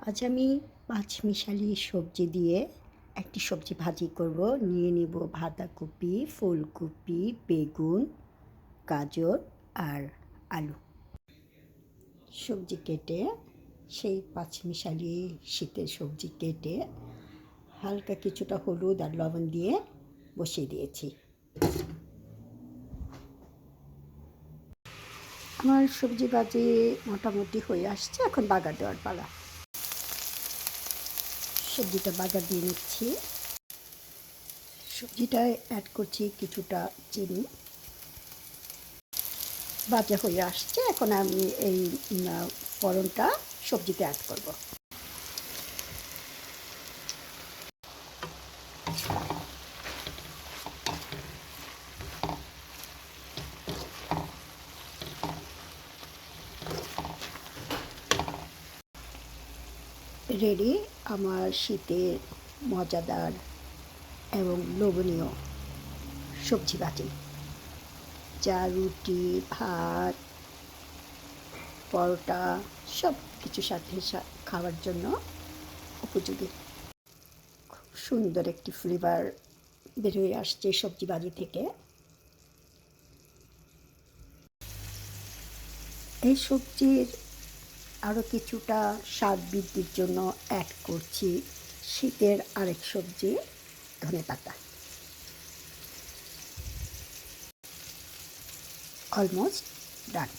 আজ আমি পাঁচমিশালি সবজি দিয়ে একটি সবজি ভাজি করব। নিয়ে নিব বাঁধাকপি, ফুলকপি, বেগুন, গাজর আর আলু। সবজি কেটে সেই পাঁচমিশালি শীতের সবজি কেটে হালকা কিছুটা হলুদ আর লবণ দিয়ে বসিয়ে দিয়েছি। আমার সবজি ভাজি মোটামুটি হয়ে আসছে, এখন বাগার দেওয়ার পালা। সবজিটা বাগার দিয়ে নিচ্ছি। সবজিটায় অ্যাড করছি কিছুটা চিনি। ভাজা হয়ে আসছে, এখন আমি এই ফোড়নটা সবজিতে অ্যাড করব। রেডি আমার শীতের মজাদার এবং লোভনীয় সবজি ভাজি, যা রুটি, ভাত, পরোটা সব কিছুর সাথে খাওয়ার জন্য উপযোগী। খুব সুন্দর একটি ফ্লেভার বের হয়ে আসছে সবজি ভাজি থেকে। এই সবজির আরও কিছুটা স্বাদ বৃদ্ধির জন্য অ্যাড করছি শীতের আরেক সবজি, ধনেপাতা। Almost done.